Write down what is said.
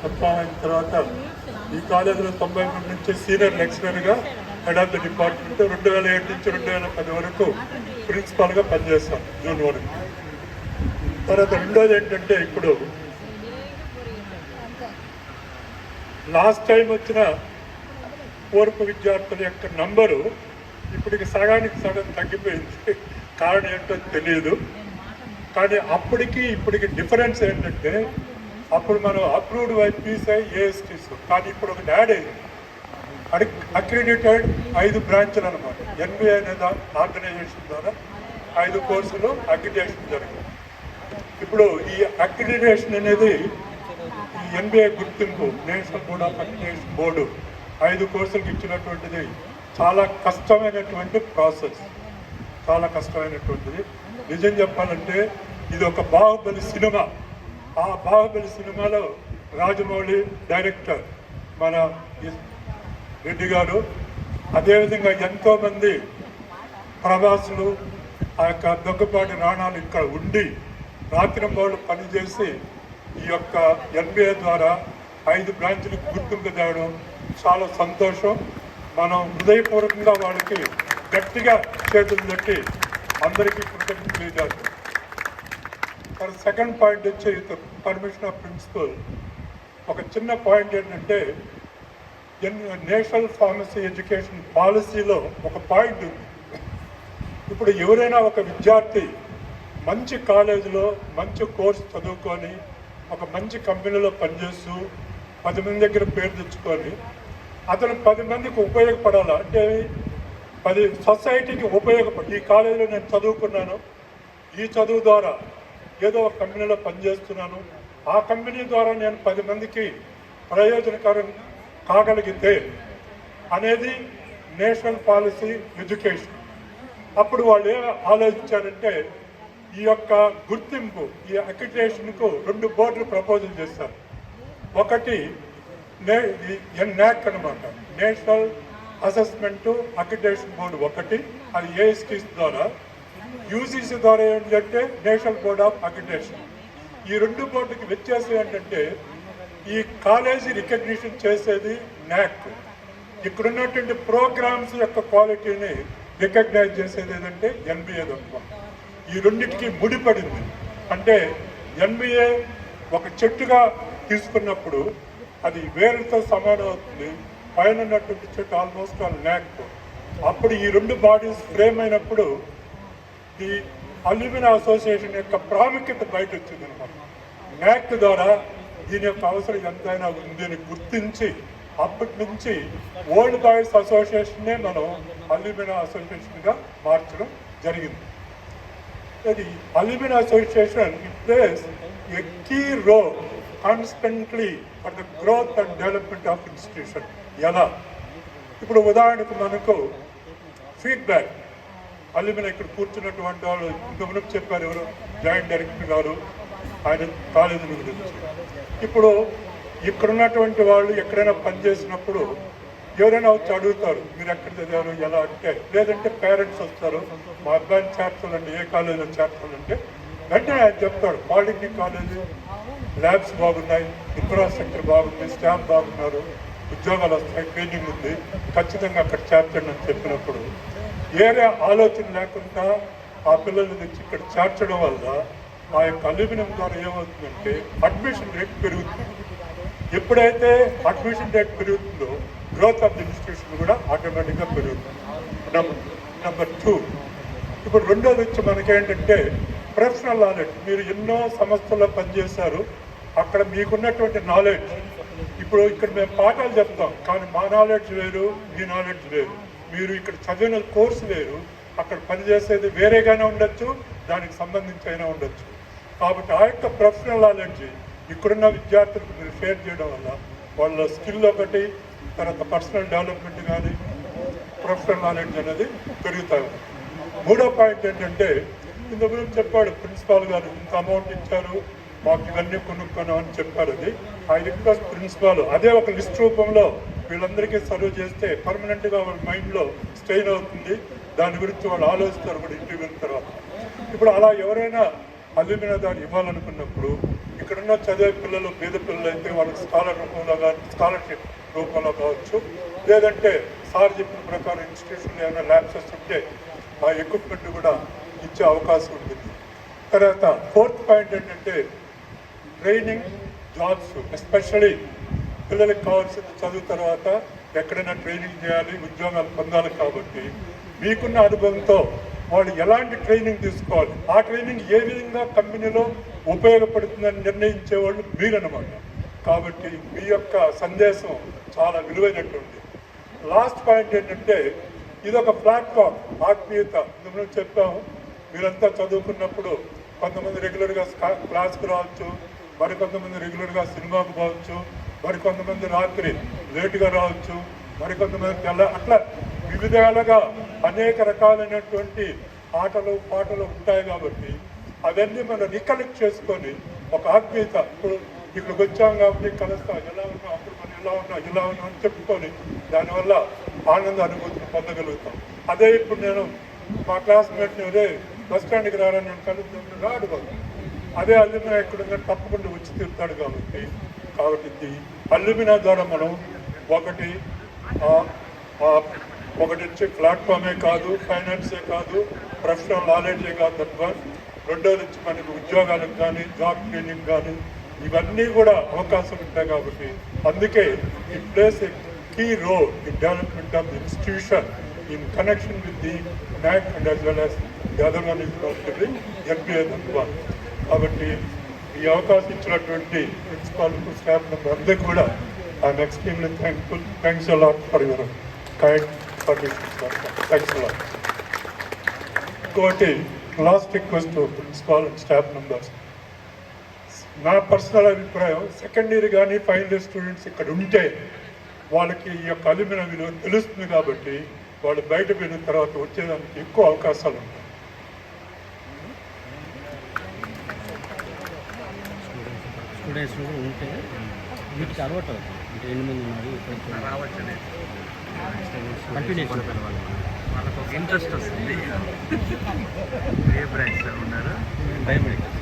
Confirm అయిన తర్వాత ఈ కాలేజీలో 93 నుంచి సీనియర్ లెక్చరర్గా హెడ్ ఆఫ్ ది డిపార్ట్మెంట్ 2007 నుంచి 2010 వరకు ప్రిన్సిపాల్గా పనిచేస్తాం జూన్ వరకు. తర్వాత రెండోది ఏంటంటే ఇప్పుడు లాస్ట్ టైం వచ్చిన పూర్వ విద్యార్థుల యొక్క నంబరు ఇప్పటికి సగానికి సగం తగ్గిపోయింది. కారణం ఏంటో తెలియదు. కానీ అప్పటికి ఇప్పటికి డిఫరెన్స్ ఏంటంటే అప్పుడు మనం అప్రూవ్డ్ బై పీసీఐ ఏఎస్టీస్, కానీ ఇప్పుడు ఒకటి యాడ్ అయింది. అక్రిడిటెడ్ 5 బ్రాంచ్లు అనమాట. ఎన్బిఏ అనే ఆర్గనైజేషన్ ద్వారా 5 కోర్సులు అక్రిడిటేషన్ జరిగింది. ఇప్పుడు ఈ అక్రిడిటేషన్ అనేది ఈ ఎన్బిఏ గుర్తింపు national board of accreditation board 5 కోర్సులకు ఇచ్చినటువంటిది చాలా కష్టమైనటువంటి ప్రాసెస్, చాలా కష్టమైనటువంటిది. నిజం చెప్పాలంటే ఇది ఒక బాహుబలి సినిమా. ఆ బాహుబలి సినిమాలో రాజమౌళి డైరెక్టర్ మన రెడ్డి గారు, అదేవిధంగా ఎంతోమంది ప్రవాసులు ఆ యొక్క దగ్గుపాటి రాణాలు ఇక్కడ ఉండి రాత్రింబౌళ్ళు పనిచేసి ఈ యొక్క ఎన్బిఏ ద్వారా 5 బ్రాంచ్లకు గుర్తింపు తేవడం చాలా సంతోషం. మనం హృదయపూర్వకంగా వాళ్ళకి గట్టిగా చేతులు తట్టి అందరికీ కృతజ్ఞతలు తెలియజేస్తాం. సెకండ్ పాయింట్ వచ్చి పర్మిషన్ ఆఫ్ ప్రిన్సిపల్. ఒక చిన్న పాయింట్ ఏంటంటే నేషనల్ ఫార్మసీ ఎడ్యుకేషన్ పాలసీలో ఒక పాయింట్ ఉంది. ఇప్పుడు ఎవరైనా ఒక విద్యార్థి మంచి కాలేజీలో మంచి కోర్స్ చదువుకొని ఒక మంచి కంపెనీలో పనిచేస్తూ 10 మంది దగ్గర పేరు తెచ్చుకొని అతను 10 మందికి ఉపయోగపడాలా అంటే 10 సొసైటీకి ఉపయోగపడి ఈ కాలేజీలో నేను చదువుకున్నాను, ఈ చదువు ద్వారా ఏదో ఒక కంపెనీలో పనిచేస్తున్నాను, ఆ కంపెనీ ద్వారా నేను 10 మందికి ప్రయోజనకరం కాగలిగితే అనేది నేషనల్ పాలసీ ఎడ్యుకేషన్. అప్పుడు వాళ్ళు ఏం ఆలోచించారంటే ఈ యొక్క గుర్తింపు ఈ అక్రిడిటేషన్కు 2 బోర్డులు ప్రపోజల్ చేశారు. ఒకటి NAAC అనమాట, నేషనల్ అసెస్మెంట్ అక్రిడిటేషన్ బోర్డు ఒకటి, అది ఏఎస్టీస్ ద్వారా. యూజీసీ ద్వారా ఏంటంటే నేషనల్ బోర్డ్ ఆఫ్ అక్రిడిటేషన్. ఈ 2 బోర్డుకి వ్యత్యాసం ఏంటంటే ఈ కాలేజీ రికగ్నిషన్ చేసేది NAAC, ఇక్కడున్నటువంటి ప్రోగ్రామ్స్ యొక్క క్వాలిటీని రికగ్నైజ్ చేసేది ఏదంటే ఎన్బిఏ తప్ప. ఈ రెండింటికి ముడిపడింది. అంటే ఎన్బిఏ ఒక చెట్టుగా తీసుకున్నప్పుడు అది వేరుతో సమానం అవుతుంది, పైన ఉన్నటువంటి చెట్టు ఆల్మోస్ట్ NAAC. అప్పుడు ఈ 2 బాడీస్ ఫ్రేమ్ అయినప్పుడు ఈ అల్యూమినా అసోసియేషన్ యొక్క ప్రాముఖ్యత బయట వచ్చింది అనమాట. NAAC ద్వారా దీని యొక్క అవసరం ఎంతైనా ఉంది అని గుర్తించి అప్పటి నుంచి ఓల్డ్ బాయ్స్ అసోసియేషన్నే మనం అల్యూమినా అసోసియేషన్గా మార్చడం జరిగింది. అది alumni association it plays a key role constantly for the growth and development of institution. ఎలా ఇప్పుడు ఉదాహరణకు మనకు ఫీడ్బ్యాక్ అల్యూమినా ఇక్కడ కూర్చున్నటువంటి వాళ్ళు ఇంతకుముందు చెప్పారు, ఎవరు జాయింట్ డైరెక్టర్ గారు, ఆయన కాలేజీల గురించి. ఇప్పుడు ఇక్కడ ఉన్నటువంటి వాళ్ళు ఎక్కడైనా పనిచేసినప్పుడు ఎవరైనా వచ్చి అడుగుతారు మీరు ఎక్కడ చదివారు ఎలా అంటే, లేదంటే పేరెంట్స్ వస్తారు మా అబ్బాయిని చేర్చాలంటే ఏ కాలేజీలో చేర్చాలంటే వెంటనే ఆయన చెప్తాడు పాలిటెక్నిక్ కాలేజీ ల్యాబ్స్ బాగున్నాయి, ఇన్ఫ్రాస్ట్రక్చర్ బాగుంది, స్టాఫ్ బాగున్నారు, ఉద్యోగాలు వస్తాయి, ట్రైనింగ్ ఉంది, ఖచ్చితంగా అక్కడ చేర్చండి అని చెప్పినప్పుడు వేరే ఆలోచన లేకుండా ఆ పిల్లల్ని తెచ్చి ఇక్కడ చేర్చడం వల్ల ఆ యొక్క అల్యూమినియం ద్వారా ఏమవుతుందంటే అడ్మిషన్ రేట్ పెరుగుతుంది. ఎప్పుడైతే అడ్మిషన్ రేట్ పెరుగుతుందో గ్రోత్ ఆఫ్ ది ఇన్స్టిట్యూషన్ కూడా ఆటోమేటిక్గా పెరుగుతుంది. నెంబర్ 2, ఇప్పుడు రెండోది వచ్చి మనకేంటంటే ప్రొఫెషనల్ నాలెడ్జ్. మీరు ఎన్నో సంస్థల్లో పనిచేశారు, అక్కడ మీకున్నటువంటి నాలెడ్జ్. ఇప్పుడు ఇక్కడ మేము పాఠాలు చెప్తాం, కానీ మా నాలెడ్జ్ వేరు, మీ నాలెడ్జ్ వేరు. మీరు ఇక్కడ చదివిన కోర్సు వేరు, అక్కడ పనిచేసేది వేరేగానే ఉండొచ్చు, దానికి సంబంధించి అయినా ఉండొచ్చు. కాబట్టి ఆ యొక్క ప్రొఫెషనల్ నాలెడ్జ్ ఇక్కడున్న విద్యార్థులకు మీరు షేర్ చేయడం వల్ల వాళ్ళ స్కిల్ ఒకటి, తర్వాత పర్సనల్ డెవలప్మెంట్ కానీ ప్రొఫెషనల్ నాలెడ్జ్ అనేది పెరుగుతాయి. మూడో పాయింట్ ఏంటంటే ఇంత గురించి చెప్పాడు ప్రిన్సిపాల్ గారు, ఇంత అమౌంట్ ఇచ్చారు మాకు ఇవన్నీ కొనుక్కున్నాం అని చెప్పారు. అది ఐ రిక్వెస్ట్ ప్రిన్సిపాల్ అదే ఒక లిస్ట్ రూపంలో వీళ్ళందరికీ సర్వ్ చేస్తే పర్మనెంట్గా వాళ్ళ మైండ్లో స్టెయిన్ అవుతుంది, దాని గురించి వాళ్ళు ఆలోచిస్తారు కూడా ఇంటర్వ్యూ తర్వాత. ఇప్పుడు అలా ఎవరైనా అల్యూమినా దాన్ని ఇవ్వాలనుకున్నప్పుడు ఇక్కడున్న చదివే పిల్లలు పేద పిల్లలు అయితే వాళ్ళకి స్కాలర్షిప్ రూపంలో కావచ్చు, లేదంటే సార్ చెప్పిన ప్రకారం ఇన్స్టిట్యూషన్లో ఏమైనా ల్యాబ్సెస్ ఉంటే ఆ ఎక్విప్మెంట్ కూడా ఇచ్చే అవకాశం ఉంటుంది. తర్వాత 4th పాయింట్ ఏంటంటే ట్రైనింగ్ జాబ్స్, ఎస్పెషలీ పిల్లలకి కావాల్సిన చదువు తర్వాత ఎక్కడైనా ట్రైనింగ్ చేయాలి, ఉద్యోగాలు పొందాలి. కాబట్టి మీకున్న అనుభవంతో వాళ్ళు ఎలాంటి ట్రైనింగ్ తీసుకోవాలి, ఆ ట్రైనింగ్ ఏ విధంగా కంపెనీలో ఉపయోగపడుతుందని నిర్ణయించేవాళ్ళు మీరన్నమాట. కాబట్టి మీ యొక్క సందేశం చాలా విలువైనటువంటి. లాస్ట్ పాయింట్ ఏంటంటే ఇది ఒక ప్లాట్ఫామ్, ఆత్మీయత. ఇందులో చెప్పాము, మీరంతా చదువుకున్నప్పుడు కొంతమంది రెగ్యులర్గా క్లాస్కి రావచ్చు, మరికొంతమంది రెగ్యులర్గా సినిమాకు పోవచ్చు, మరికొంతమంది రాత్రి లేటుగా రావచ్చు, మరికొంతమంది అట్లా వివిధాలుగా అనేక రకాలైనటువంటి ఆటలు పాటలు ఉంటాయి. కాబట్టి అవన్నీ మనం రికలెక్ట్ చేసుకొని ఒక ఆత్మీయత, ఇప్పుడు ఇక్కడికి వచ్చాం కాబట్టి కలుస్తాం, ఎలా ఉన్నాం, అప్పుడు మనం ఎలా ఉన్నాం అని చెప్పుకొని దానివల్ల ఆనంద అనుభూతిని పొందగలుగుతాం. అదే ఇప్పుడు నేను మా క్లాస్మేట్ని అదే బస్ స్టాండ్కి రారని నేను కలుగుతాను, రాడు కాదు. అదే అల్యూమినా ఎక్కడున్నా తప్పకుండా వచ్చి తీరుతాడు. కాబట్టి అల్యూమినా ద్వారా మనం ఒకటి వచ్చి ప్లాట్ఫామే కాదు, ఫైనాన్సే కాదు, ప్రొఫెషనల్ నాలెడ్జే కాదు తప్ప, రెండోది వచ్చి మనకు ఉద్యోగాలకు కానీ జాబ్ ట్రైనింగ్ కానీ ఇవన్నీ కూడా అవకాశం ఉంటాయి. కాబట్టి అందుకే it plays a key role in development of the institution in connection with the NAC and as well as the other one is the MBA number. కాబట్టి ఈ అవకాశం ఇచ్చినటువంటి ప్రిన్సిపాల్ స్టాఫ్ మెంబర్ అందరికీ కూడా I'm extremely thankful. Thanks a lot for your kind permission. Thanks a lot. ఇంకోటి last request to principal and staff members, నా personal అభిప్రాయం, second year కానీ ఫైనల్ ఇయర్ స్టూడెంట్స్ ఇక్కడ ఉంటే వాళ్ళకి ఈ యొక్క అల్యూమినా విలువ తెలుస్తుంది. కాబట్టి వాళ్ళు బయట పోయిన తర్వాత వచ్చేదానికి ఎక్కువ అవకాశాలు ఉంటాయి. స్టూడెంట్స్ ఉంటే వీటికి అలవాటు అవుతుంది. అంటే 8 మంది ఉన్నారు, కంటిన్యూషన్ వాళ్ళకు ఒక ఇంట్రెస్ట్ వస్తుంది. ఏ బ్రాంచ్లో ఉన్నారు? బయోమెడికల్.